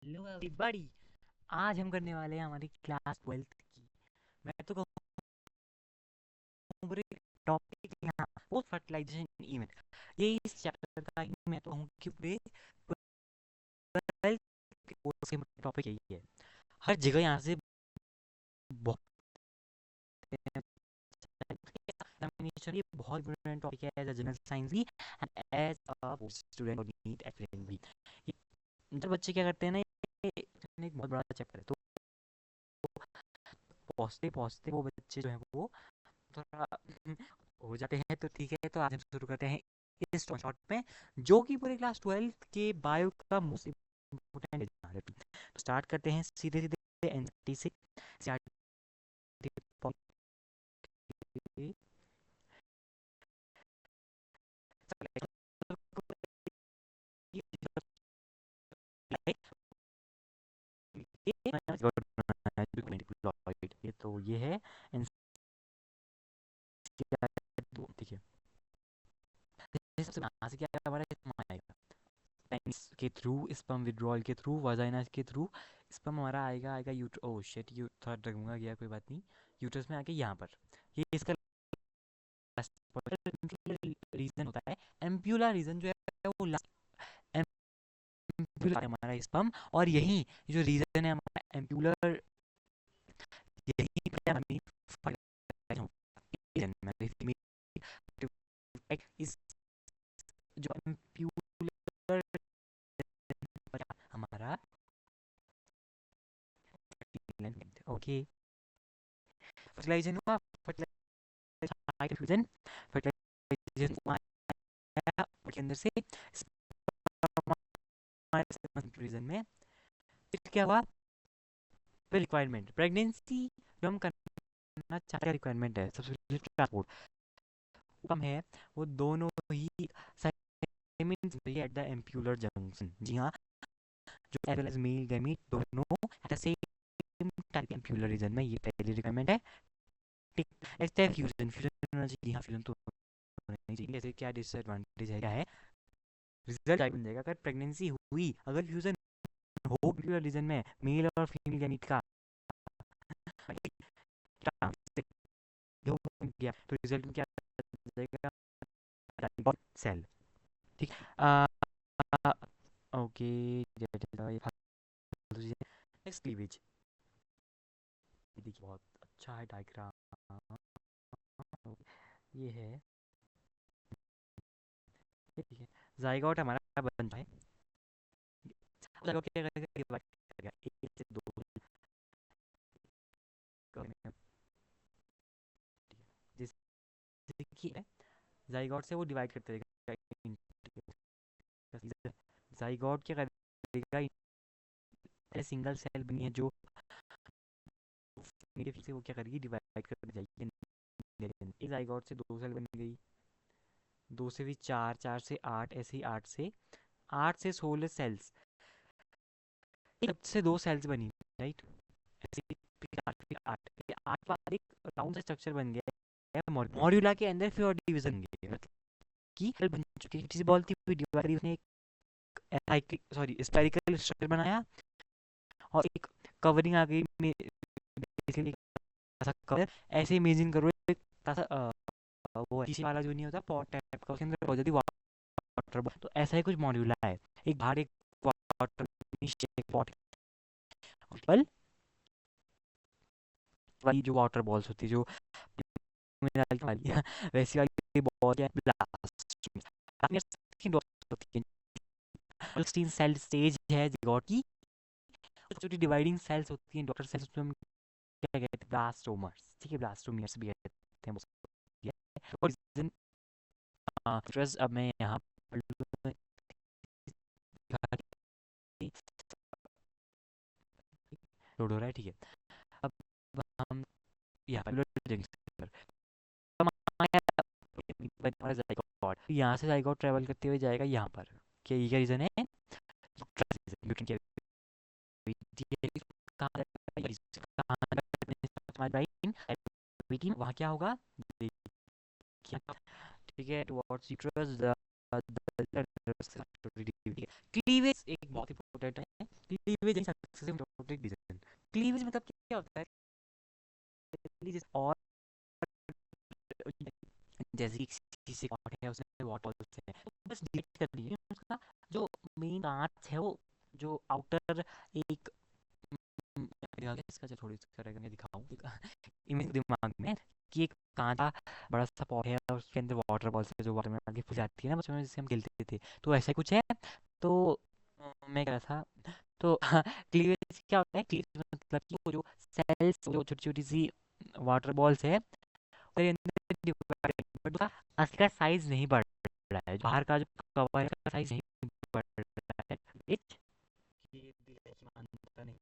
Hello everybody. आज हम करने वाले हैं हमारी क्लास 12th की, मैं तो कहूँ पूरे टॉपिक यहाँ पोस्ट फर्टिलाइजेशन इवेंट, ये इस चैप्टर का ही मैं तो कहूँ कि पूरे 12th के कोर्स के टॉपिक यही है। हर जगह यहाँ से बहुत examination, ये बहुत इंपॉर्टेंट टॉपिक है एज अ जनरल साइंस भी एंड एज अ स्टूडेंट और नीट एक्सपीरियंस भी। जब बच्चे क्या करते हैं ना, ये एक बहुत बड़ा चैप्टर है, तो पहुँचते पहुँचते वो बच्चे जो है वो थोड़ा हो जाते हैं। तो ठीक है, तो आज हम शुरू करते हैं इस शॉर्ट में, जो कि पूरे क्लास 12th के बायो का मोस्ट इम्पोर्टेंट है। तो स्टार्ट करते हैं सीधे सीधे एनसीईआरटी से। तो ये है एनसीईआरटी, ठीक है। सबसे यहाँ से क्या हमारा आएगा, पेनिस के थ्रू, स्पर्म विड्रॉल के थ्रू, वाजाइना के थ्रू स्पर्म हमारा आएगा आएगा यूट ओ शिट, यू थोड़ा डगमगा गया, कोई बात नहीं। यूटरस में आके यहाँ पर ये इसका रीजन होता है। एम्प्यूला रीजन जो है वो एम्प्यूला हमारा स्पर्म, और यही जो रीजन है हमारा एम्प्यूलर, यही पे हमें fertilize होता है। Reason में इस जो एम्प्यूलर हमारा, ओके, फर्टिलाइजेशन हुआ, फर्टिलाइजेशन फर्टिलाइजेशन हुआ के अंदर से रीजन में। फिर क्या हुआ, फिर रिक्वायरमेंट प्रेगनेंसी जो हम करना चाहते हैं, रिक्वायरमेंट है सबसे पहले ट्रांसपोर्ट कम है, वो दोनों ही एट द एम्प्यूलर जंक्शन। जी हाँ, जो as well as male gamete दोनों at the same type ampullary region में, ये पहली रिक्वायरमेंट है। ठीक, नेक्स्ट है फ्यूजन, फ्यूजन होना चाहिए। हाँ, फ्यूजन तो होना ही चाहिए। जैसे क्या डिसएडवांटेज है, क्या है, रिजल्ट बन जाएगा अगर प्रेगनेंसी हुई, अगर फ्यूजन हो एम्प्यूलर रीजन में मेल और फीमेल गैमीट का गया, तो रिजल्ट में क्या आ जाएगा, सेल। ठीक, ओके, नेक्स्ट क्लीवेज। देखिए बहुत अच्छा है डायग्राम, ये है, ये ठीक है। जाइगोट हमारा बनता है, जाइगोट क्या करेगा, डिवाइड करेगा एक से दो करेगा, जैसे कि जाइगोट से वो डिवाइड करते रहेगा। जाइगोट क्या करेगा, सिंगल सेल बनी है जो नेगेटिव से, वो क्या करेगी, डिवाइड कर जाएगी। एक जाइगोट से दो सेल बन गई, दो से भी चार, चार से आठ, ऐसे ही आठ से 16 सेल्स, एक से दो सेल्स बनी, राइट। ऐसे ही फिर आठ, फिर आठ, फिर आठ बाद एक राउंड सा स्ट्रक्चर बन गया है, मॉड्यूला के अंदर फिर और डिवीजन बन गई है, मतलब की सेल बन चुकी है। किसी बॉल थी डिवाइड, उसने एक सॉरी स्पेरिकल स्ट्रक्चर बनाया, और एक कवरिंग आ गई, बेसिकली कवर। ऐसे इमेजिन करो एक वो शीशे वाला जो नहीं होता पॉट टाइप का, उसके अंदर हो जाती वाटर, तो ऐसा ही कुछ मॉड्यूला है। एक बाहर एक वाटर पॉट बल वाली जो वाटर बॉल्स होती है, जो मिनरल वाली वैसी वाली बॉल है, ब्लास्ट होती है। 16 सेल स्टेज है जिगोट की, छोटी छोटी डिवाइडिंग सेल्स होती हैं, डॉटर सेल्स, उसमें हम क्या कहते हैं, ब्लास्टोमर्स, ठीक है, ब्लास्टोमियर्स भी कहते हैं और अब मैं यहाँ लोड हो रहा है, ठीक है। अब हम यहाँ पर जंक्शन पर हम हमारा जाइगोट, यहाँ से जाइगोट ट्रेवल करते हुए जाएगा यहाँ पर। क्या ये क्या रीजन है, म्यूटेंट की वहाँ क्या होगा, ठीक है, टुवर्ड्स यूट्रस क्लीवेज एक बहुत इंपॉर्टेंट है। Cleavage successive metabolic division. Cleavage मतलब क्या होता है? और जैसे कि किसी से कॉट है, उसने वाटर बॉल्स है, तो बस डिलीट कर दिए उसका जो मेन कांच है, वो जो आउटर एक इसका जो थोड़ी इसका रहेगा, मैं दिखाऊं एक इमेज दिमाग में कि एक कांच का बड़ा सा पॉट है और उसके अंदर वाटर बॉल्स है जो वाटर में आगे फुल जाती है ना, बचपन में जिससे हम खेलते थे, तो ऐसा ही कुछ है। तो मैं कह रहा था, तो क्लीवेज क्या होता है? क्लीवेज मतलब कि वो जो सेल्स, जो छोटी छोटी सी वाटर बॉल्स है, उसके अंदर divide, बट उसका असली का साइज नहीं बढ़ रहा है, बाहर का जो कवर है उसका साइज नहीं बढ़ रहा है। ये मानता नहीं।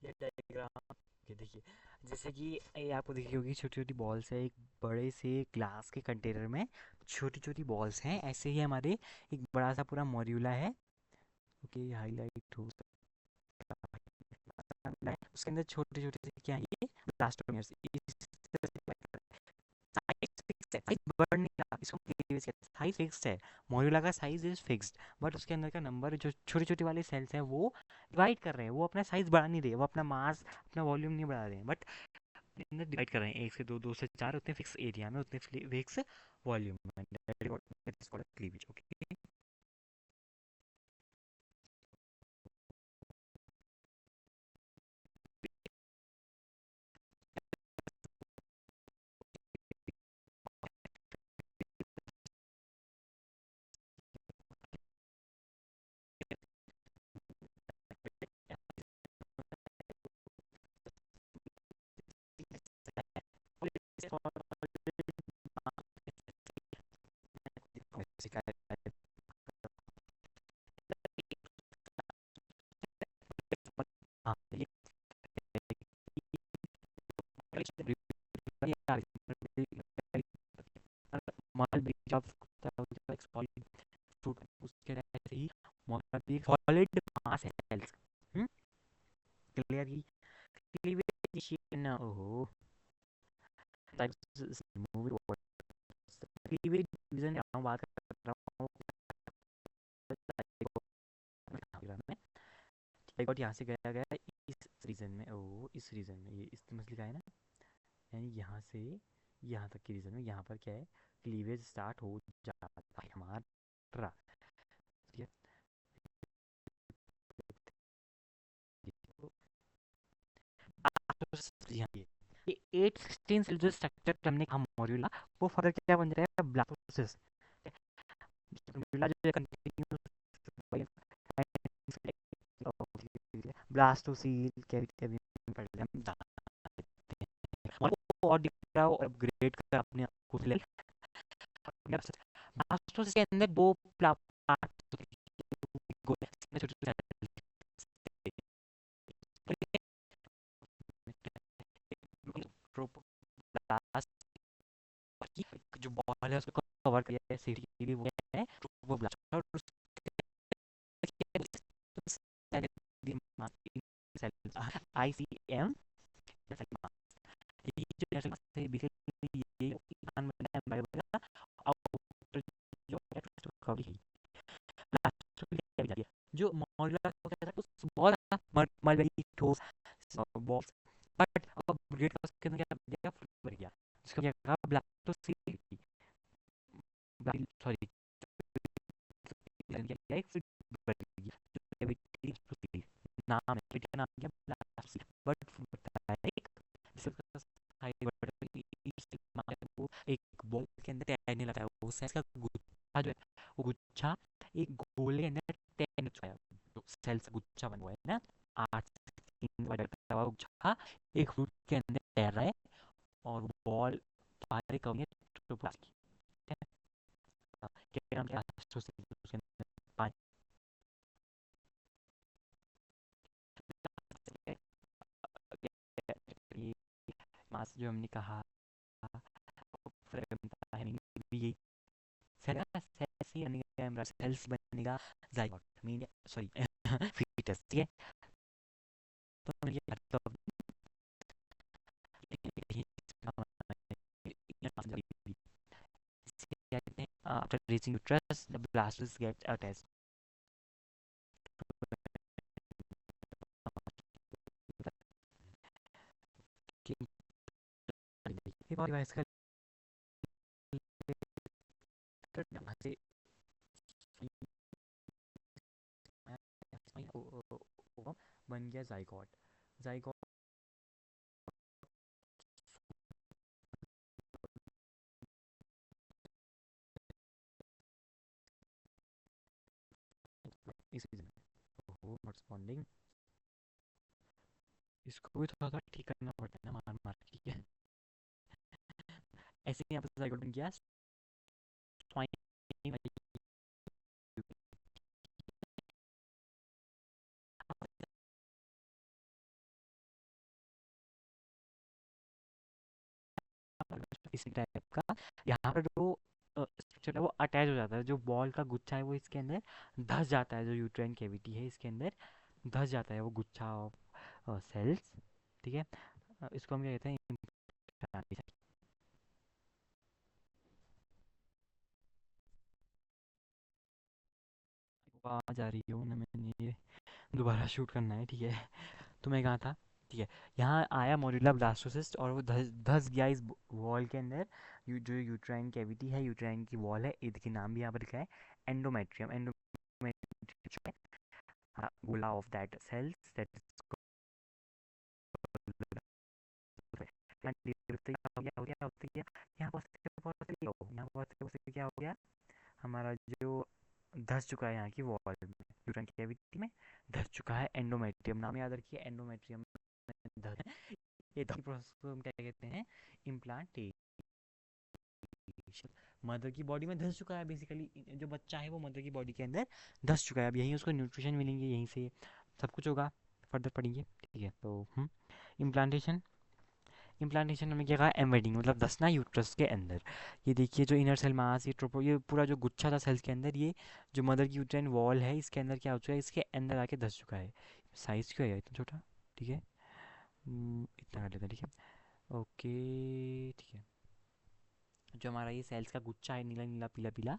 ये डायग्राम, ये देखिए, जैसे कि ये आपको दिखी होगी, छोटी छोटी बॉल्स है एक बड़े से ग्लास के कंटेनर में, छोटी छोटी बॉल्स हैं, ऐसे ही हमारे एक बड़ा सा पूरा मॉड्यूला है। ओके, हाईलाइट हो सकता है, उसके अंदर छोटे छोटे से क्या है, ये ब्लास्टोमियर्स, साइज फिक्स्ड है, साइज बढ़ नहीं रहा, इसको क्लीवेज कहते हैं, साइज फिक्स्ड है, मॉड्यूला का साइज इज फिक्स्ड, बट उसके अंदर का नंबर जो छोटे छोटे वाले सेल्स हैं वो डिवाइड कर रहे हैं, वो अपना साइज बढ़ा नहीं रहे, वो अपना मास, अपना वॉल्यूम नहीं बढ़ा रहे हैं, बट अंदर डिवाइड कर रहे हैं, एक से दो, दो से चार, उतने फिक्स एरिया में, उतने फिक्स वॉल्यूम में, क्लीवेज। ओके, हाँ, model bridge of solid fruit, उसके ऐसे ही मॉडल भी सॉलिड मास है सेल्स। क्लियर की क्लीवेज, ओहो, मूवी क्लीवेज डिवीजन की बात कर रहा हूँ में, टाइगॉट यहाँ से गया गया इस रीजन में, ओ इस रीजन में, ये इस मछली का है ना, यानी यहाँ से यहाँ तक की रीजन में, यहाँ पर क्या है, क्लीवेज स्टार्ट हो जाता है हमारा, ठीक है। यहाँ ये 816 सेल जो स्ट्रक्चर हमने कहा मॉड्यूला, वो फर्दर क्या बन जाएगा, ब्लास्टोसिस। मॉड्यूला जो कंटिन्यूस ब्लास्टोसील कैविटी पढ़ लिया हम जानते हैं, और डिफरा और अपग्रेड कर अपने आप को ले। ब्लास्टोसिस के अंदर दो पार्ट्स होते हैं, छोटे छोटे की जो बॉल है उसको कवर किया है सीढ़ी, वो है वो ब्लास्ट, और ICM, ये जो नेशनल से बेसिकली ये कान में एम्बेड होगा, और जो कवरी है लास्ट में क्या जाती है, जो मॉड्यूलर हो गया था उस बॉल मलबेरी ठोस बॉल्स, बट अब ग्रेड का उसके अंदर क्या दिया, बन गया, जिसको क्या कहा, ब्लास्टोसिल, सॉरी, नाम है, बेटे का नाम क्या, ब्लास्ट, बट बताया एक वो एक बॉल के अंदर तैरने लगा है, वो सेल्स का गुच्छा जो है, वो गुच्छा एक गोले के अंदर तैरने लगा है, तो सेल्स का गुच्छा बना हुआ है ना, 8 गुच्छा एक फ्रूट के अंदर तैर रहा है, और बॉल बाहर कम है, तो प्लास्टिक है, क्या नाम क्या, उसके अंदर पानी, ये मास जो हमने कहा, यही सेल्स बनेगा, जाइगोट मीन, सॉरी, फीटस, ठीक है। तो ये after reaching uterus, the blastocyst gets attached device का यहाँ से बन गया जाइगोट। जाइगोट इस रीजन में नॉट रिस्पॉन्डिंग, इसको भी थोड़ा सा ठीक करना पड़ता है ना, मार मार के, ठीक है। ऐसे यहाँ पर जाइगोट बन गया इस टाइप का। यहाँ पर जो स्ट्रक्चर है वो अटैच हो जाता है, जो बॉल का गुच्छा है वो इसके अंदर धस जाता है, जो यूट्राइन कैविटी है इसके अंदर धस जाता है वो गुच्छा ऑफ सेल्स, ठीक है। इसको हम क्या कहते हैं, implantation। आवाज आ रही हो ना, मैंने ये दोबारा शूट करना है, ठीक है। तो मैं कहाँ था, ठीक है। यहाँ आया मोड्यूलर ब्लास्टोसिस्ट और वो धस धस गया इस वॉल के अंदर। जो यूट्राइन कैविटी है, यूट्राइन की वॉल है, इसके नाम भी यहाँ पर लिखा है एंडोमेट्रियम। एंडोमेट्रियम गोला ऑफ दैट सेल्स दैट क्या हो गया हमारा, जो धस चुका है यहाँ की वॉल में, यूट्राइन कैविटी में धस चुका है एंडोमेट्रियम। नाम याद रखिए, एंडोमेट्रियम में धस है। ये धस प्रोसेस को हम क्या कहते हैं, इम्प्लांटेशन। मदर की बॉडी में धस चुका है, बेसिकली जो बच्चा है वो मदर की बॉडी के अंदर धस चुका है। अब यहीं उसको न्यूट्रिशन मिलेंगे, यहीं से सब कुछ होगा, फर्दर पढ़ेंगे, ठीक है। तो इम्प्लांटेशन, इम्प्लांटेशन में क्या कहा, एम्बेडिंग मतलब धसना यूट्रस के अंदर। ये देखिए जो इनर सेल मास, ये ट्रोपो, ये पूरा जो गुच्छा था सेल्स के अंदर, ये जो मदर की यूट्राइन वॉल है इसके अंदर क्या हो चुका है, इसके अंदर आके धस चुका है। साइज क्यों है इतना छोटा, ठीक है। इतना कर लेते हैं, ठीक है। ओके, ठीक है। जो हमारा ये सेल्स का गुच्छा है, नीला नीला पीला पीला,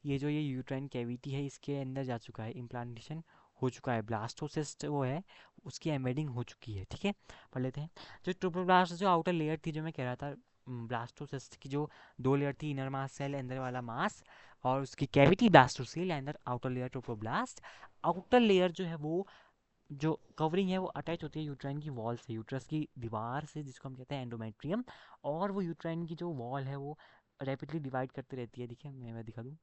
ये यूट्राइन कैविटी है, इसके अंदर जा चुका है, इम्प्लांटेशन हो चुका है। ब्लास्टोसिस्ट वो है, उसकी एम्बेडिंग हो चुकी है, ठीक है। पढ़ लेते हैं। जो ट्रोपोब्लास्ट जो आउटर लेयर थी, जो मैं कह रहा था, ब्लास्टोसिस्ट की जो दो लेयर थी, इनर मास सेल, अंदर वाला मास, और उसकी कैविटी ब्लास्टोसेल, अंदर outer layer trophoblast. Outer layer जो है वो, जो कवरिंग है वो अटैच होती है यूट्राइन की वॉल से, यूट्रस की दीवार से, जिसको हम कहते हैं एंडोमेट्रियम। और वो यूट्राइन की जो वॉल है वो रैपिडली डिवाइड करती रहती है। देखिए मैं दिखा दूँ,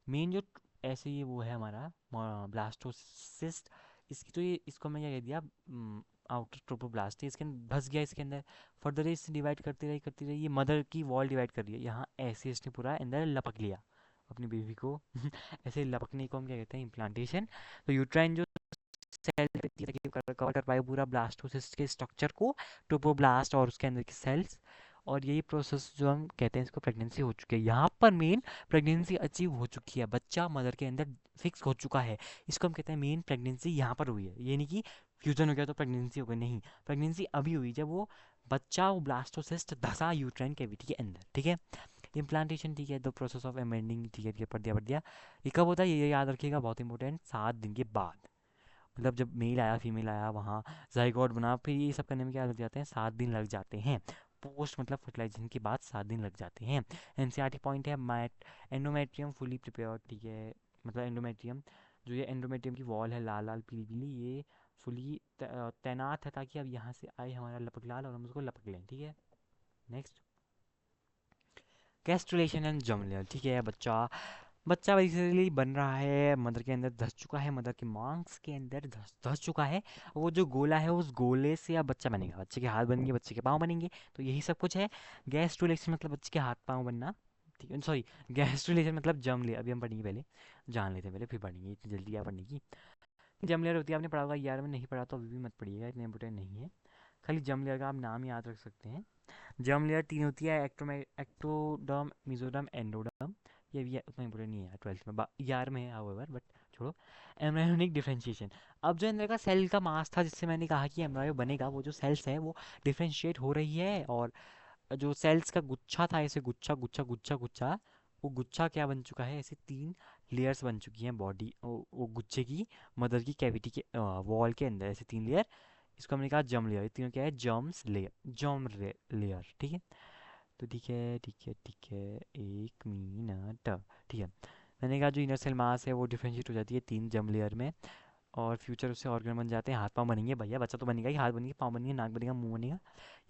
मेन जो ऐसे ये वो है हमारा ब्लास्टोसिस्ट, इसकी तो ये, इसको मैं क्या कह दिया, आउटर ट्रोपोब्लास्ट है, इसके अंदर धस गया, इसके अंदर फर्दर इससे डिवाइड करती रही, ये मदर की वॉल डिवाइड कर रही है, यहाँ ऐसे इसने पूरा अंदर लपक लिया अपनी बेबी को। ऐसे लपकने को हम क्या कहते हैं, इम्प्लांटेशन। तो यूट्राइन जो सेल कवर कर पाए पूरा ब्लास्टोसिस्ट के स्ट्रक्चर को, ट्रोपोब्लास्ट और उसके अंदर की सेल्स। और यही प्रोसेस जो हम कहते हैं, इसको प्रेगनेंसी हो चुकी है। यहाँ पर मेन प्रेगनेंसी अचीव हो चुकी है, बच्चा मदर के अंदर फिक्स हो चुका है। इसको हम कहते हैं मेन प्रेगनेंसी यहाँ पर हुई है। ये नहीं कि फ्यूजन हो गया तो प्रेगनेंसी हो गई, नहीं, प्रेगनेंसी अभी हुई जब वो बच्चा, वो ब्लास्टोसिस्ट धसा यूट्राइन कैविटी के अंदर, ठीक है। इम्प्लांटेशन, ठीक है, द प्रोसेस ऑफ एमेंडिंग, ठीक है, पढ़ दिया। ये कब होता है, ये याद रखिएगा, बहुत इंपॉर्टेंट, 7 दिन के बाद। मतलब जब मेल आया फीमेल आया, वहाँ जाइगोट बना, फिर ये सब करने में क्या लग जाते हैं, 7 दिन लग जाते हैं। पोस्ट मतलब फर्टिलाइजेशन के बाद 7 दिन लग जाते हैं। एनसीईआरटी पॉइंट है, मैट एंडोमेट्रियम फुली प्रिपेयर्ड, ठीक है। मतलब एंडोमेट्रियम, जो ये एंडोमेट्रियम की वॉल है, लाल लाल पीली पीली, ये फुली तैनात है, ताकि अब यहाँ से आए हमारा लपक लाल और हम उसको लपक लें, ठीक है। नेक्स्ट, कैस्ट्रेशन एंड जर्म, ठीक है। बच्चा बच्चा बेसिकली बन रहा है, मदर के अंदर धस चुका है, मदर के मांस के अंदर धस धस चुका है। वो जो गोला है, उस गोले से अब बच्चा बनेगा, बच्चे के हाथ बनेंगे, बच्चे के पाँव बनेंगे। तो यही सब कुछ है। गैस्ट्रुलेशन मतलब बच्चे के हाथ पाँव बनना, ठीक है। सॉरी, गैस्ट्रुलेशन मतलब जम ले, अभी हम पढ़ेंगे, पहले जान लेते हैं, पहले फिर पढ़ेंगे, इतनी जल्दी क्या पढ़ने की। जम लेयर होती है, आपने पढ़ा होगा यार, में नहीं पढ़ा तो अभी भी मत पढ़िएगा, इतने इंपॉर्टेंट नहीं है। खाली जम लेयर का आप नाम याद रख सकते हैं। जर्म लेयर 3 होती है, एक्टोडर्म, मिजोडर्म, एंडोडर्म। ये भी उतना इंपॉर्टेंट नहीं है 12th में, यार में है हाउएवर, बट छोड़ो। एम्ब्रायोनिक डिफरेंशिएशन, अब जो अंदर का सेल का मास था, जिससे मैंने कहा कि एम्ब्रायो बनेगा, वो जो सेल्स है वो डिफरेंशिएट हो रही है। और जो सेल्स का गुच्छा था, ऐसे गुच्छा गुच्छा गुच्छा गुच्छा, वो गुच्छा क्या बन चुका है, ऐसे 3 लेयर्स बन चुकी हैं बॉडी, वो गुच्छे की, मदर की कैविटी के वॉल के अंदर ऐसे 3 लेयर इसको हमने कहा जर्म लेयर। तीनों क्या है? Germs layer, germ layer. ठीक है, तो ठीक है ठीक है ठीक है, 1 मिनट। ठीक है, मैंने कहा जो इनर सेल मास है वो डिफ्रेंशिएट हो जाती है 3 जर्म लेयर में, और फ्यूचर उससे ऑर्गन बन जाते हैं, हाथ पाँव बनेंगे। भैया बच्चा तो बनेगा ही, हाथ बनेंगे, पाँव बनेंगे, नाक बनेगा, मुंह बनेगा।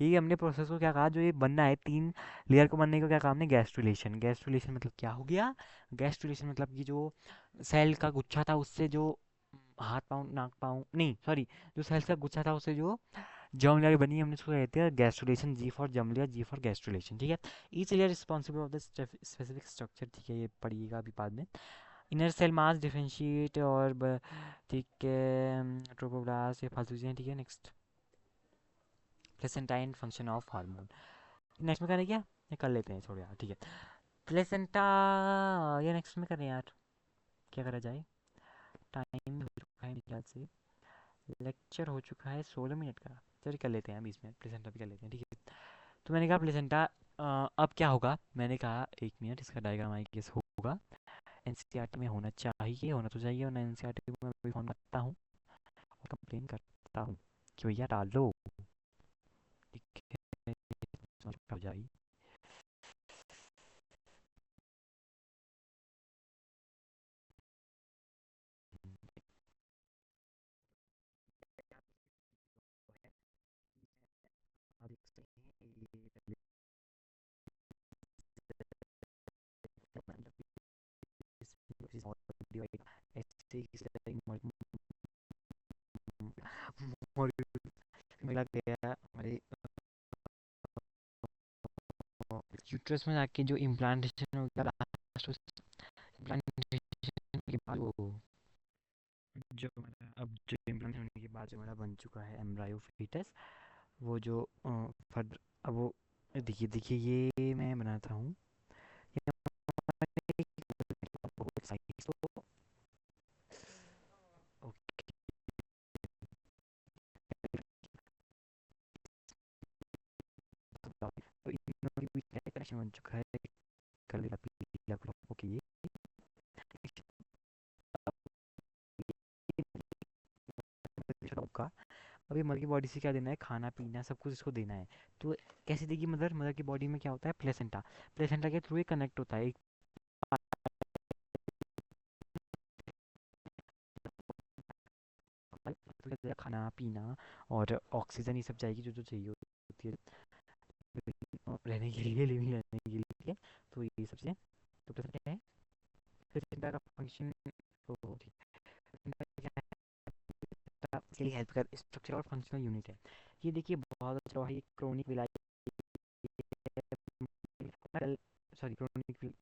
यही हमने प्रोसेस को क्या कहा, जो ये बनना है 3 लेयर को बनने को क्या कहा हमने? गैस्ट्रुलेशन। गैस्ट्रुलेशन मतलब क्या हो गया? गैस्ट्रुलेशन मतलब कि जो सेल का गुच्छा था उससे जो हाथ पाँव नाक पाँव नहीं सॉरी, जो सेल्स का गुच्छा था उससे जो जर्म लेयर बनी है, हमने उसको कहते हैं gastrulation. G for germ layer, G for gastrulation. ठीक है, each layer responsible of the specific structure. ठीक है, ये पढ़िएगा अभी बाद में। इनर सेल मास डिफरेंशिएट और ठीक है, ट्रोपोब्लास्ट, ये फालतू चीज़ें। ठीक है, next placenta and function of hormone. Next में करें क्या? ये कर लेते हैं, छोड़ो यार। ठीक है, प्लेसेंटा, ये नेक्स्ट में करें यार, क्या करा जाए? टाइम हो चुका है मेरे ख्याल से, लेक्चर हो चुका है 16 मिनट का। चलिए कर लेते हैं 20 मिनट, प्लेसेंटा भी कर लेते हैं। ठीक है, तो मैंने कहा प्लेसेंटा अब क्या होगा, मैंने कहा 1 मिनट, इसका डायग्राम आई गेस होगा, एनसीईआरटी में होना चाहिए, होना तो चाहिए, और मैं एनसीईआरटी में भी फोन करता हूँ और कंप्लेन करता हूँ कि भैया डाल लो। ठीक है, हो जाएगी। मिला गया हमारे यूट्रस में जाके जो इम्प्लांटेशन हो गया, लास्ट इम्प्लांटेशन के बाद वो जो हमारा अब जो इम्प्लांट होने के बाद जो हमारा बन चुका है एम्ब्रायो फीटस, वो जो फर्दर अब वो देखिए देखिए ये मैं बनाता हूँ, ये हमारे साइज तो ओके, तो इनमें भी कनेक्शन बन चुका है, कर दिया पीला ओके। ये का अभी मदर की बॉडी से क्या देना है? खाना पीना सब कुछ इसको देना है। तो कैसे देगी मदर? मदर की बॉडी में क्या होता है? प्लेसेंटा। प्लेसेंटा के थ्रू ये कनेक्ट होता है, एक खाना पीना और ऑक्सीजन, ये सब जाएगी जो जो चाहिए होती है रहने के लिए, लिविंग रहने के लिए। ठीक है, तो ये सब चीज़ें, तो प्लेसेंटा क्या है? प्लेसेंटा का फंक्शन, तो ठीक है, प्लेसेंटा क्या है? इसके लिए हेल्प कर स्ट्रक्चर और फंक्शनल यूनिट है। ये देखिए बहुत अच्छा है, क्रोनिक विलाई, सॉरी क्रोनिक,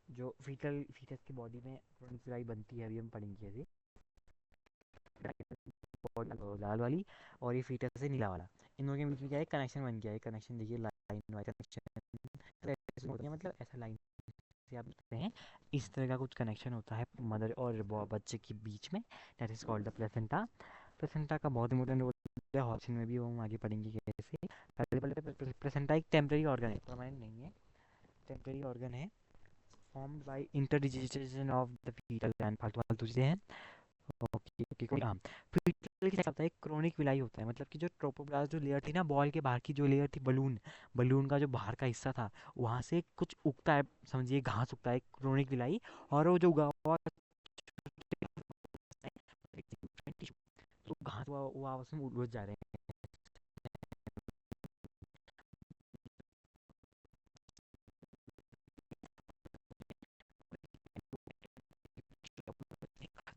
जो फीटल फीटस की बॉडी में क्रोनिक विलाई बनती है, अभी हम पढ़ेंगे अभी, लाल वाली और ये फीटस से नीला वाला, इन दोनों के बीच में क्या है? कनेक्शन बन गया है। कनेक्शन देखिए, लाइन वाइज कनेक्शन होती है, मतलब ऐसा लाइन से आप देखते हैं, इस तरह का कुछ कनेक्शन होता है मदर और बच्चे के बीच में, that is called the placenta. Placenta का बहुत इंपॉर्टेंट रोल है हॉर्सिन में भी, वो हम आगे पढ़ेंगे कैसे। पहले प्लेसेंटा एक टेम्पररी ऑर्गन है, परमानेंट नहीं है, टेम्पररी ऑर्गन है, formed by interdigitation of the foetal and फालतू फालतू चीज़ें हैं। ओके ओके, हाँ। फीटल क्या होता है? क्रोनिक विलाई होता है, मतलब कि जो ट्रोपोप्लास्ट जो लेयर थी ना, बॉल के बाहर की जो लेयर थी, बलून, बलून का जो बाहर का हिस्सा था, वहाँ से कुछ उगता है, समझिए घास उगता है, क्रोनिक विलाई, और वो जो उगा हुआ तो घास वो आपस में उलझ जा रहे हैं,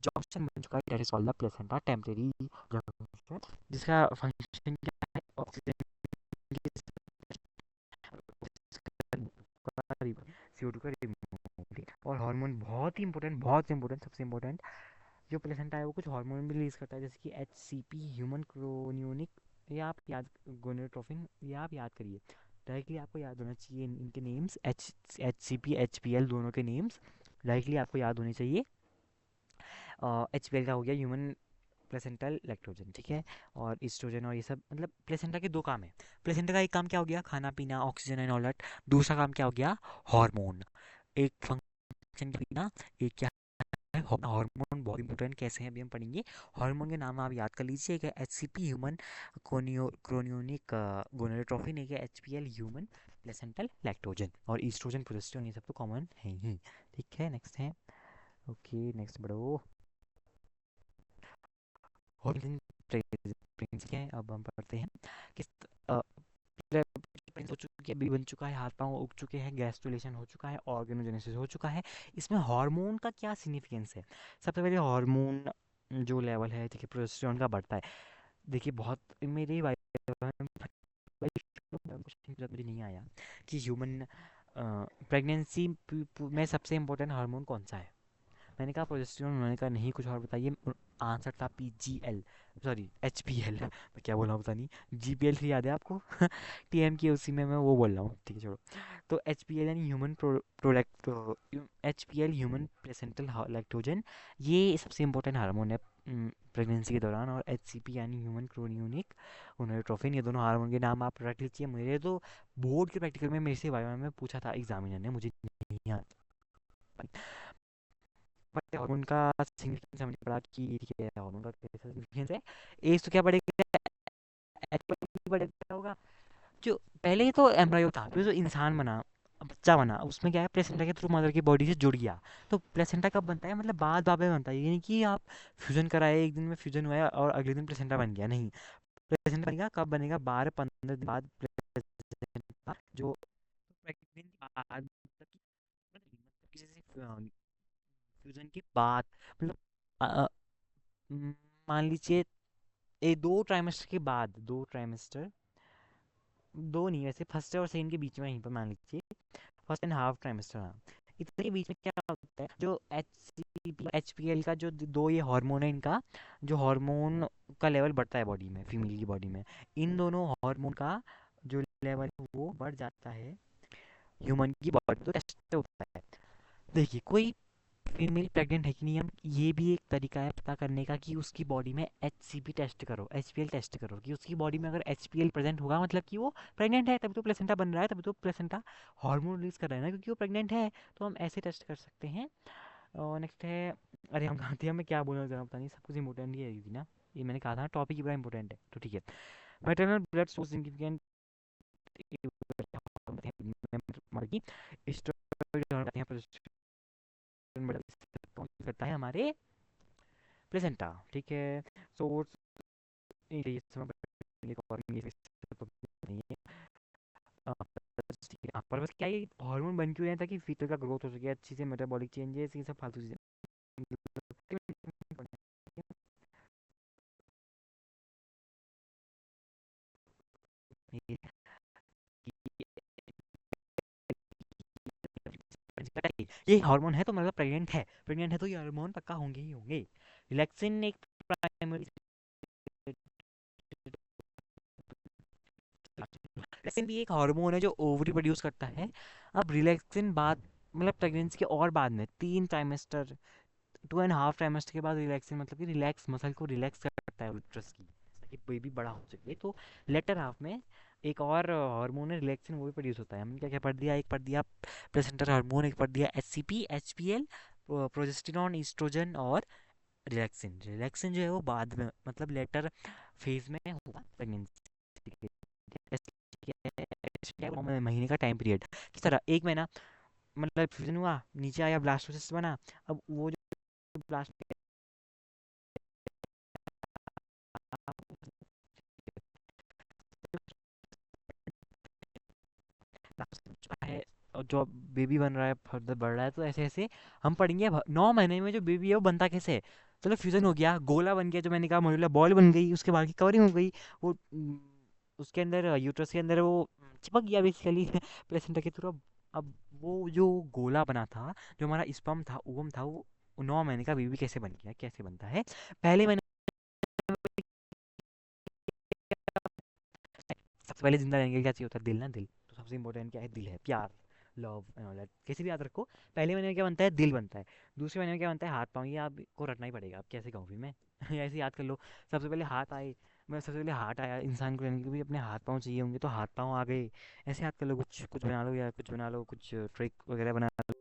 जंक्शन बन चुका है, that is called the placenta, temporary junction, जिसका फंक्शन क्या है? ऑक्सीजन CO2 का रिमूवल, और हार्मोन बहुत ही इंपॉर्टेंट, बहुत इंपॉर्टेंट, सबसे इंपॉर्टेंट, जो प्लेसेंटा है वो कुछ हार्मोन भी रिलीज करता है, जैसे कि HCP, ह्यूमन क्रोनियोनिक, ये आप याद, गोनेटोफिन, ये आप याद करिए, डायरेक्टली आपको याद होना चाहिए इनके नेम्स, HCP HPL दोनों के नेम्स डायरेक्टली आपको याद होने चाहिए। HPL का हो गया ह्यूमन प्लेसेंटल लैक्टोजन, ठीक है, और ईस्ट्रोजन और ये सब, मतलब प्लेसेंटा के 2 काम है। प्लेसेंटा का एक काम क्या हो गया? खाना पीना, ऑक्सीजन एंड ऑल दैट। दूसरा काम क्या हो गया? हार्मोन। एक फंक्शन पीना, एक क्या है? हार्मोन बहुत इंपॉर्टेंट कैसे हैं अभी हम पढ़ेंगे। हार्मोन के नाम आप याद कर लीजिएगा, एचसीपी ह्यूमन क्रोनियोनिक गोनेडोट्रोफिन, एक है एचपीएल ह्यूमन प्लेसेंटल लैक्टोजन, और ईस्ट्रोजन प्रोजेस्टेरोन, ये सब तो कॉमन है ही। ठीक है, नेक्स्ट है। ओके, नेक्स्ट बढ़ो। हार्मोन प्रेगनेंसी क्या है अब हम पढ़ते हैं। किस हो चुकी है, बी बन चुका है, हाथ पांव उग चुके हैं, गैस्ट्रुलेशन हो चुका है, ऑर्गेनोजेनेसिस हो चुका है। इसमें हार्मोन का क्या सिग्निफिकेंस है? सबसे पहले हार्मोन जो लेवल है, देखिए प्रोजेस्टेरोन का बढ़ता है। देखिए बहुत मेरे मुझे नहीं आया कि ह्यूमन प्रेगनेंसी में सबसे इम्पोर्टेंट हार्मोन कौन सा है। मैंने कहा प्रोजेस्टेरोन, उन्होंने कहा नहीं कुछ और बताइए। आंसर था पीजीएल, सॉरी एचपीएल, मैं क्या बोल रहा हूँ पता नहीं। जीपीएल याद है आपको? टीएम की उसी में मैं वो बोल रहा हूँ, ठीक है छोड़ो। तो एचपीएल यानी human product, HPL human placental lactogen, ये सबसे इंपॉर्टेंट हार्मोन है प्रेगनेंसी के दौरान। और एचसीपी यानी ह्यूमन क्रोनियोनिक गोनाडोट्रोफिन, ये दोनों हार्मोन के नाम आप रख लीजिए। मेरे तो बोर्ड के प्रैक्टिकल में मेरे से वाइवा में पूछा था एग्जामिनर ने, मुझे नहीं आता। बट हार्मोन का सिग्निफिकेंस हमने पढ़ा कि ठीक है, हार्मोन का कैसा सिग्निफिकेंस है। एज तो क्या बढ़ेगा, बढ़ेगा होगा। जो पहले तो एम्ब्रायो था, फिर जो इंसान बना, बच्चा बना, उसमें क्या है, प्लेसेंटा के थ्रू मदर की बॉडी से जुड़ गया। तो प्लेसेंटा कब बनता है, मतलब बाद बाद में बनता है, ये नहीं कि आप फ्यूजन कराए, एक दिन में फ्यूजन हुआ है और अगले दिन प्लेसेंटा बन गया, नहीं। प्लेसेंटा बनेगा कब बनेगा, 12-15 दिन बाद प्लेसेंटा जो प्रेग्नेंट बाद, मतलब कि जैसे फ्यूजन के बाद, मतलब अ, अ, म, मान लीजिए 2 ट्राइमेस्टर के बाद, 2 ट्राइमेस्टर, दो नहीं वैसे, फर्स्ट और सेकंड के बीच में, यहीं पर मान लीजिए फर्स्ट एंड हाफ ट्राइमेस्टर, हाँ। इतने के बीच में क्या होता है, जो एचपीएल का जो दो ये हार्मोन है, इनका जो हार्मोन का लेवल बढ़ता है बॉडी में, फीमेल की बॉडी में, इन दोनों हार्मोन का जो लेवल है वो बढ़ जाता है ह्यूमन की बॉडी, तो टेस्ट होता है। देखिए कोई फीमेल प्रेग्नेंट है कि नहीं, हम ये भी एक तरीका है पता करने का कि उसकी बॉडी में एचसीपी टेस्ट करो, एचपीएल टेस्ट करो, कि उसकी बॉडी में अगर एचपीएल प्रेजेंट होगा मतलब कि वो प्रेग्नेंट है, तभी तो प्लेसेंटा बन रहा है, तभी तो प्लेसेंटा हार्मोन रिलीज कर रहा है ना, क्योंकि वो प्रेग्नेंट है। तो हम ऐसे टेस्ट कर सकते हैं। और नेक्स्ट है, अरे हम कहाँ थे, हमें क्या बोलना जरा पता नहीं, सब कुछ इंपॉर्टेंट ही है क्योंकि ना, ये मैंने कहा था टॉपिक ही बड़ा इंपॉर्टेंट है, तो ठीक है। मैटरनल ब्लड सोर्स सिग्निफिकेंट करता है हमारे प्लेसेंटा, ठीक है। सोर्स ये समय तो नहीं है। ठीक है, पर बस क्या ये हार्मोन बन क्यों रहे हैं, ताकि फीटल का ग्रोथ हो सके अच्छी से, मेटाबॉलिक चेंजेस, ये सब फालतू चीजें। ये हार्मोन है तो मतलब प्रेग्नेंट है, प्रेग्नेंट है तो ये हार्मोन पक्का होंगे ही होंगे। रिलैक्सिन एक प्राइमरी, रिलैक्सिन भी एक हार्मोन है जो ओवरी प्रोड्यूस करता है। अब रिलैक्सिन बाद, मतलब प्रेगनेंसी के और बाद में 3 ट्राइमेस्टर, 2.5 ट्राइमेस्टर के बाद रिलैक्सिन, मतलब कि रिलैक्स मसल को रिलैक्स करता है यूट्रस की, ताकि बेबी बड़ा हो सके। तो लेटर हाफ में एक और हार्मोन है रिलैक्सिन, वो भी प्रोड्यूस होता है। हमने क्या क्या पढ़ दिया, एक पढ़ दिया प्लेसेंटर हार्मोन, एक पढ़ दिया एचसीपी, एचपीएल, प्रोजेस्टेरॉन, ईस्ट्रोजन और रिलैक्सिन। रिलैक्सिन जो है वो बाद में, मतलब लेटर फेज में होगा प्रेगनेंसी के। महीने का टाइम पीरियड, किस तरह, 1 महीना, मतलब फ्यूजन हुआ, नीचे आया, ब्लास्टोसिस्ट बना। अब वो जो ब्लास्ट है, और जो बेबी बन रहा है, फर्दर बढ़ रहा है, तो ऐसे ऐसे हम पढ़ेंगे। अब 9 महीने में जो बेबी है वो बनता कैसे है। चलो फ्यूजन हो गया, गोला बन गया, जो मैंने कहा मोड्यूलर बॉल बन गई, उसके बाद की कवरिंग हो गई, वो उसके अंदर यूट्रस के अंदर वो चिपक गया बेसिकली प्लेसेंटा के थ्रू। अब वो जो गोला बना था, जो हमारा स्पर्म था, ओवम था, वो 9 महीने का बेबी कैसे बन गया, कैसे बनता है। पहले महीने सबसे पहले जिंदा रहने के लिए क्या चाहिए होता है, दिल ना, दिल। तो सबसे इंपॉर्टेंट क्या है, दिल है, प्यार, लव एंड ऑल दैट, कैसे भी याद रखो। पहले महीने में क्या बनता है, दिल बनता है। दूसरे महीने में क्या बनता है, हाथ पाँव, ये आपको रटना ही पड़ेगा, आप कैसे कहूँ फिर मैं ऐसे याद कर लो। सबसे पहले हाथ आए, मैं सबसे पहले हाथ आया, इंसान को रहने के लिए भी अपने हाथ पाँव चाहिए होंगे, तो हाथ पाँव आ गए। ऐसे याद कर लो, कुछ कुछ बना लो, या कुछ बना लो, कुछ ट्रिक वगैरह बना लो।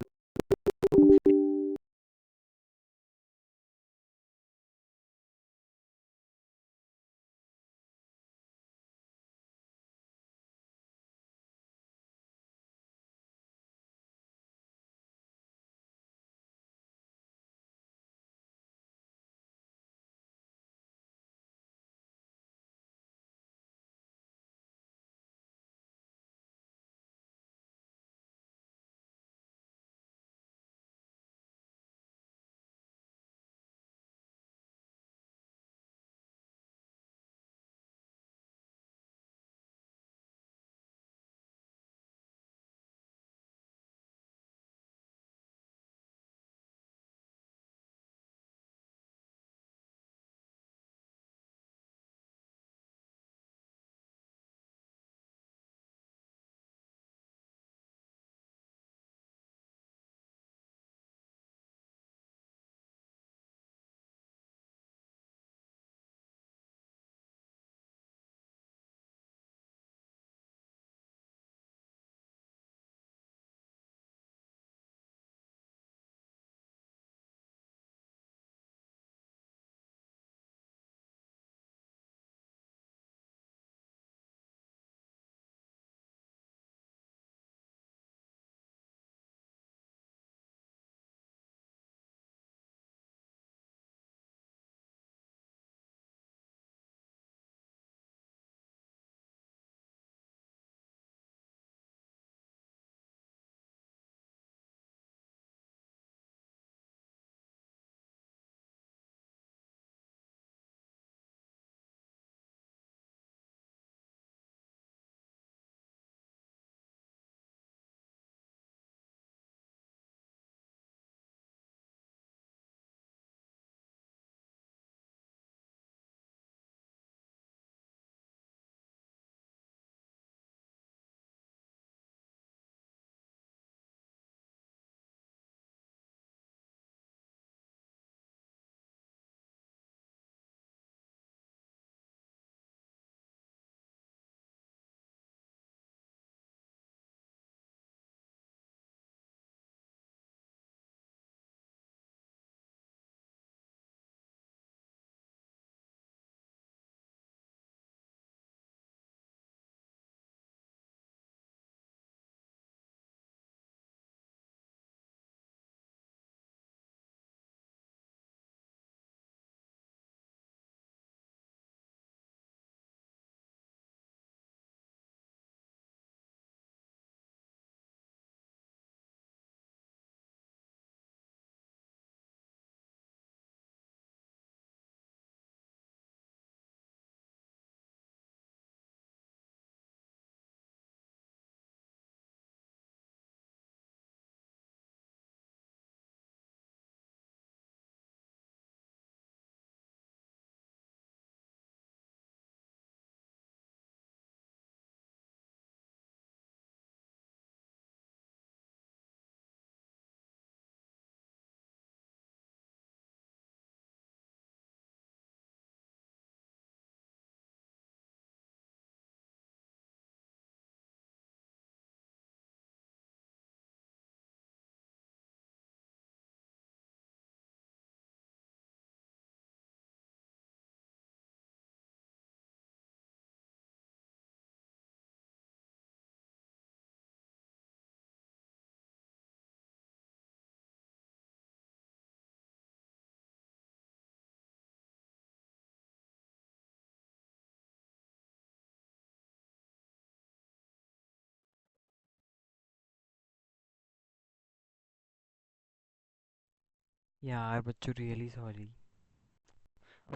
यार बच्चों रियली सॉरी।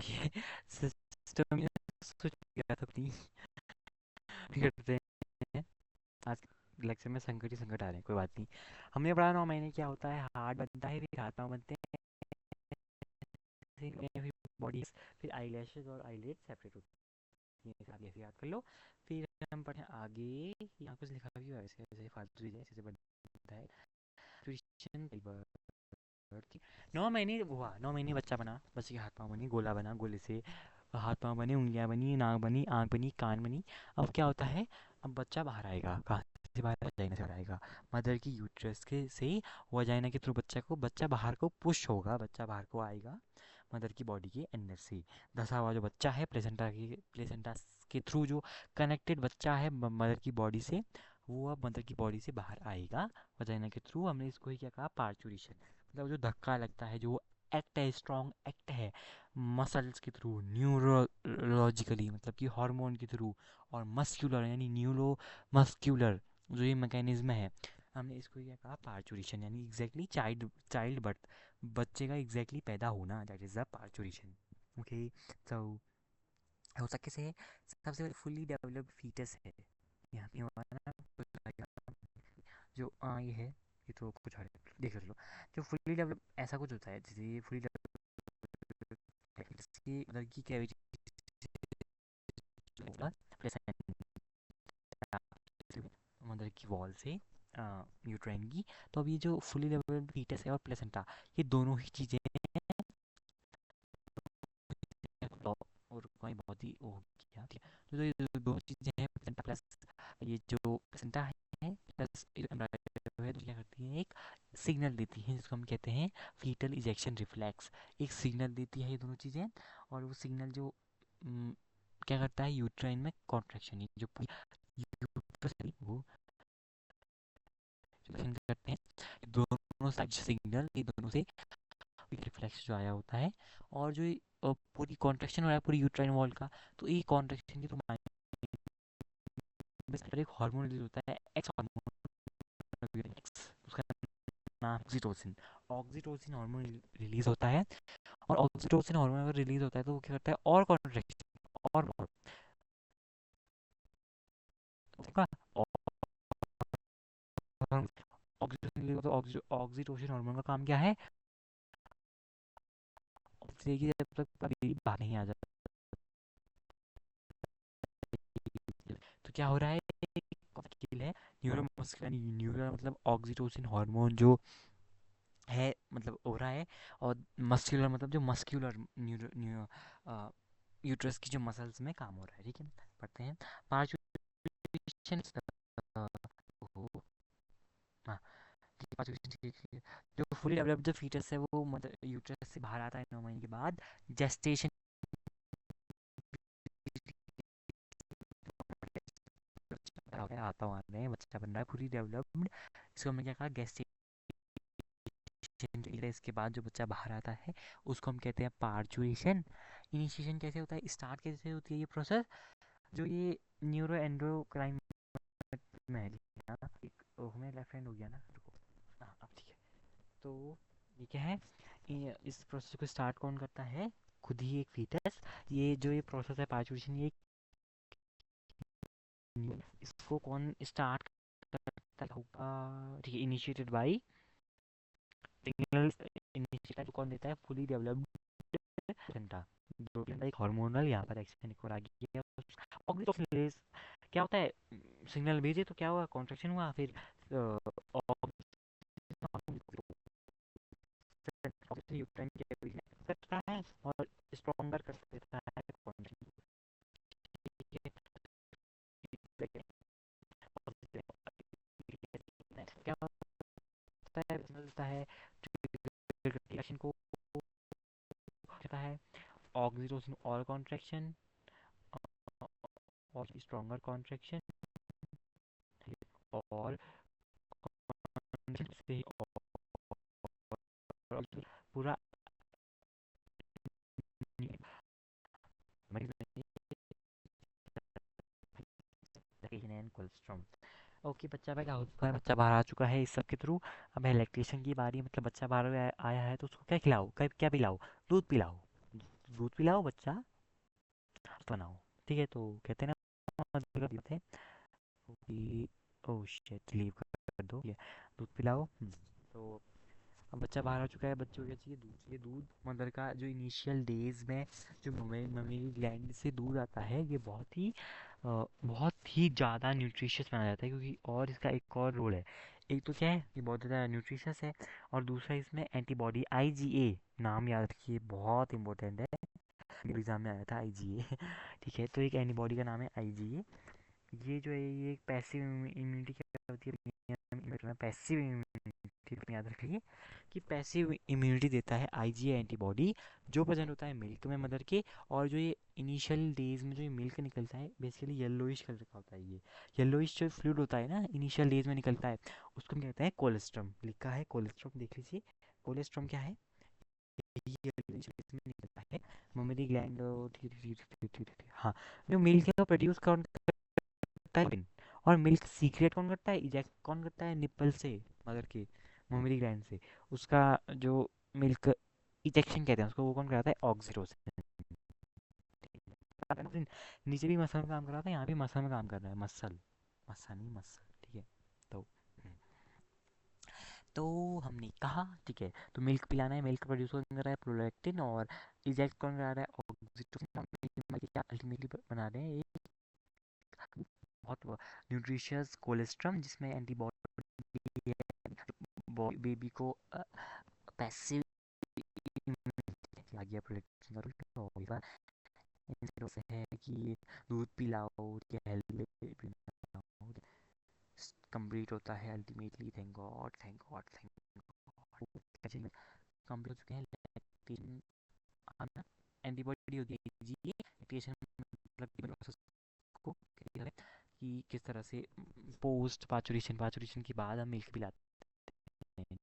ये सिस्टम सोच गया था अपनी करते हैं। आज लेक्चर में संकट ही संकट आ रहे हैं, कोई बात नहीं। हमने पढ़ा 9 महीने क्या होता है, हार्ट बनता है, फिर हाथ पाँव बनते हैं, फिर बॉडी, फिर आई लैशेज और आईलिड सेपरेट होती हैं, आगे ऐसे याद कर लो। फिर हम पढ़े आगे, यहाँ कुछ लिखा भी हुआ है वैसे, ऐसे फालतू चीज़ें ऐसे बनता है। ट्यूशन 9 महीने हुआ, 9 महीने बच्चा बना, बच्चे के हाथ पाँव बनी, गोला बना, गोले से हाथ पाँव बने, उंगलियां बनी, नाक बनी, आँख बनी, कान बनी। अब क्या होता है, अब बच्चा बाहर आएगा, कहाँ से बाहर, वजाइना से बाहर आएगा, मदर की यूट्रस के से वजाइना के थ्रू बच्चा बाहर को पुश होगा, बच्चा बाहर को आएगा मदर की बॉडी के अंदर से। धसा हुआ जो बच्चा है, प्लेसेंटा के थ्रू जो कनेक्टेड बच्चा है मदर की बॉडी से, वो अब मदर की बॉडी से बाहर आएगा वजाइना के थ्रू। हमने इसको ही क्या कहा, पार्चुरेशन। मतलब जो धक्का लगता है, जो एक्ट है, स्ट्रॉन्ग एक्ट है, मसल्स के थ्रू, न्यूरोलॉजिकली मतलब कि हार्मोन के थ्रू, और मस्क्यूलर यानी न्यूरो मस्क्यूलर जो ये मैकेनिज्म है, हमने इसको क्या कहा, पार्चुरेशन। यानी एग्जैक्टली चाइल्ड बर्थ, बच्चे का एग्जैक्टली पैदा होना, that is the parturition. Okay, तो हो सके से सबसे फुल्ली डेवलप्ड फीटस है यहाँ पे हमारा ना, जो ये है, ये तो कुछ और देख लो। जो फुल्ली डेवलप ऐसा कुछ होता है, जैसे ये फुल्ली डेवलप इसकी अंदर की कैविटी मदर की वॉल से यूट्राइन की। तो अब ये जो फुली डेवलप्ड फीटस है और प्लेसेंटा, ये दोनों ही चीज़ें और कोई बहुत ही वो क्या थी, तो ये जो दो चीज़ें हैं, प्लेसेंटा प्लस ये जो प्लेसेंटा है प्लस एम्ब्रायो है, तो क्या करती है, एक सिग्नल देती है जिसको हम कहते हैं फीटल इजेक्शन रिफ्लेक्स। एक सिग्नल देती है ये दोनों चीज़ें, और वो सिग्नल जो क्या करता है, यूट्राइन में कॉन्ट्रैक्शन, जो यूट्रस है वो करते हैं, दोनों साइड सिग्नल, ये दोनों से रिफ्लेक्स जो आया होता है। और जो पूरी कॉन्ट्रैक्शन हो रहा है पूरी यूट्राइन वॉल का, तो ये कॉन्ट्रैक्शन की तो एक हार्मोन रिलीज होता है, एक्स हार्मोन, उसका नाम ऑक्सीटोसिन। ऑक्सीटोसिन हार्मोन रिलीज होता है, और ऑक्सीटोसिन हार्मोन अगर रिलीज होता है तो वो क्या करता है, और कॉन्ट्रैक्शन, और ऑक्सीटोसिन हार्मोन का काम क्या है, जब तक बेबी बाहर नहीं आ जाता, तो क्या हो रहा है, है न्यूरोमस्कुलर, न्यूरो मतलब ऑक्सीटोसिन हार्मोन जो है, मतलब हो रहा है। और मस्क्यूलर मतलब जो मस्क्यूलर न्यूरो न्यूरो यूट्रस की जो मसल्स में काम हो रहा है, ठीक है। पढ़ते हैं पार्चुरेशन। हाँ, पार्चुरेशन जो फुली डेवलप्ड जो फीटस है वो मतलब यूट्रस से बाहर आता है 9 महीने के बाद, जेस्टेशन आता हुआ है, बच्चा बन रहा है पूरी डेवलप्ड। इसको हमने क्या कहा, गेस्टेशन। इसके बाद जो बच्चा बाहर आता है उसको हम कहते हैं पार्चुरेशन। इनिशिएशन कैसे होता है, स्टार्ट कैसे होती है ये प्रोसेस, जो ये न्यूरो एंडोक्राइन में है, ना एक हमें लेफ्ट हैंड हो गया ना, रुको, हाँ अब ठीक है। तो ये क्या है, इस प्रोसेस को स्टार्ट कौन करता है, खुद ही एक फीटस। ये जो ये प्रोसेस है पार्चुरेशन, ये इसको कौन स्टार्ट करता होगा, ठीक है, इनिशिएटेड बाय सिग्नल। इनिशिएटेड कौन देता है, फुली डेवलप्ड प्लेसेंटा, जो प्लेसेंटा एक हार्मोनल यहाँ पर एक्शन को आ गया। ऑक्सीटोसिन रिलीज क्या होता है, सिग्नल भेजे तो क्या हुआ, कॉन्ट्रैक्शन हुआ, फिर यूट्राइन करता है और स्ट्रॉन्गर कर देता है कॉन्ट्रैक्शन, क्या होता है, मिलता है रिएक्शन को कहता है ऑक्सीटोसिन और कॉन्ट्रैक्शन, और स्ट्रॉन्गर कॉन्ट्रैक्शन, और से पूरा एंड कोलेस्ट्रॉम। ओके, बच्चा पैदा हो चुका है, बच्चा बाहर आ चुका है इस सब के थ्रू। अब है लैक्टेशन की बारी, मतलब बच्चा बाहर आया है तो उसको क्या खिलाओ, क्या क्या पिलाओ? दूध पिलाओ। दूध पिलाओ बच्चा बनाओ। ठीक है, तो कहते हैं ना मतलब कहते हैं कि ओह शिट लीव कर दो ये, दूध पिलाओ। तो अब बच्चा बाहर आ चुका है, बच्चे को क्या चाहिए? दूध चाहिए। दूध मदर का जो इनिशियल डेज में जो मम्मी ग्लैंड से दूध आता है, ये बहुत ही ज़्यादा न्यूट्रिशियस माना जाता है, क्योंकि और इसका एक और रोल है। एक तो क्या है, ये बहुत ज़्यादा न्यूट्रिशियस है, और दूसरा इसमें एंटीबॉडी आईजीए, नाम याद रखिए बहुत इंपॉर्टेंट है, एग्जाम में आया था आईजीए। ठीक है, तो एक एंटीबॉडी का नाम है आईजीए। ये जो है ये एक पैसिव इम्यूनिटी क्या होती है, पैसिव इम्यूनिटी याद रखिए कि पैसिव इम्यूनिटी देता है आईजीए एंटीबॉडी, जो प्रेजेंट होता है मिल्क में मदर के। और जो ये इनिशियल डेज में जो ये मिल्क निकलता है, बेसिकली येलोइश कलर का होता है। ये येलोइश जो फ्लूइड होता है ना, इनिशियल डेज में निकलता है, उसको हम कहते हैं कोलेस्ट्रम। लिखा है कोलेस्ट्रम, देख लीजिए। कोलेस्ट्रम क्या है? ये येलोइश में निकलता है ममेरी ग्लैंड। हाँ, जो मिल्क है वो प्रोड्यूस कौन करता है? और मिल्क सीक्रेट कौन करता है? इजेक्ट कौन करता है? निपल से, मदर के ममेरी ग्लैंड से। उसका जो मिल्क इजेक्शन कहते हैं उसको, वो कौन कराता है? ऑक्सीटोसिन। नीचे भी मसल में काम कर रहा था, यहाँ भी मसल में काम कर रहा है। मसल, मसल नहीं मसल। ठीक है, तो तो हमने कहा ठीक है, तो मिल्क पिलाना है, मिल्क प्रोड्यूस कौन कर रहा है? प्रोलैक्टिन। और इजेक्ट कौन करा रहा है? ऑक्सीटोसिन। अल्टीमेटली बना रहे हैं एक बहुत न्यूट्रिशियस कोलेस्ट्रम, जिसमें एंटीबॉडी बेबी को पैसिव आ गया प्रोटेक्शन का रोल होगा। इन चीज़ों से है कि दूध पिलाओ या हेल्दी पिलाओ, कंप्लीट होता है ultimately. Thank God, thank God, thank God, complete हो चुके हैं। लैक्टेशन आना एंटीबॉडी होती है जी, लैक्टेशन मतलब प्रोसेस को कि किस तरह से पोस्ट पाचुरेशन, पाचुरेशन के बाद हम मिल्क पिलाते हैं।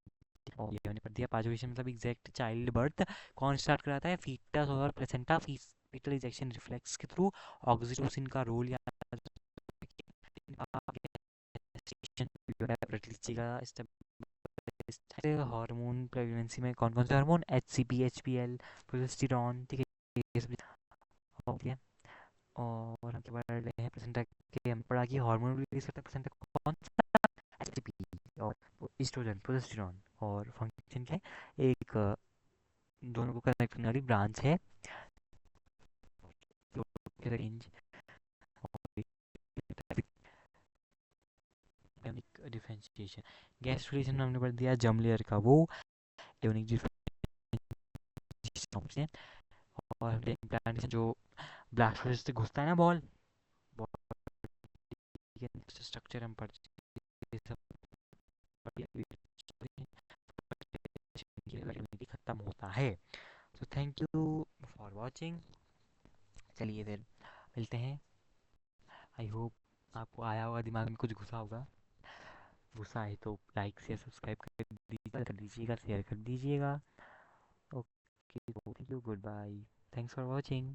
और ये होने पर दिया पाचुरेशन मतलब एग्जैक्ट चाइल्ड बर्थ कौन स्टार्ट कराता है? फीटस और प्लेसेंटा। फीटल इजेक्शन रिफ्लेक्स के थ्रू। ऑक्सीटोसिन का रोल याद रखिएगा। हार्मोन प्रेगनेंसी में कौन कौन से हार्मोन? HCP, HPL, progesterone. ठीक है, ये सब हो गया। और हम बढ़ रहे हैं प्लेसेंटा के, हम पढ़ा कि हार्मोन रिलीज करता है प्लेसेंटा कौन सा? एचसीपी और ईस्ट्रोजन, प्रोजेस्टेरॉन। और फंक्शन क्या है? एक दोनों को कनेक्ट करने वाली ब्रांच है, रेंज डिफरेंशिएशन। गैस्ट्रेशन में हमने पढ़ दिया जर्म लेयर का वो एयोनिक डिफरेंशिएशन। और इम्प्लांटेशन जो ब्लास्ट से घुसता है ना बॉल, स्ट्रक्चर हम पढ़ खत्म होता है। तो थैंक यू फॉर वॉचिंग। चलिए फिर मिलते हैं। आई होप आपको आया होगा, दिमाग में कुछ घुसा होगा। घुसा है तो लाइक शेयर सब्सक्राइब कर दीजिएगा, शेयर कर दीजिएगा। Okay, thank you, good bye, thanks for watching.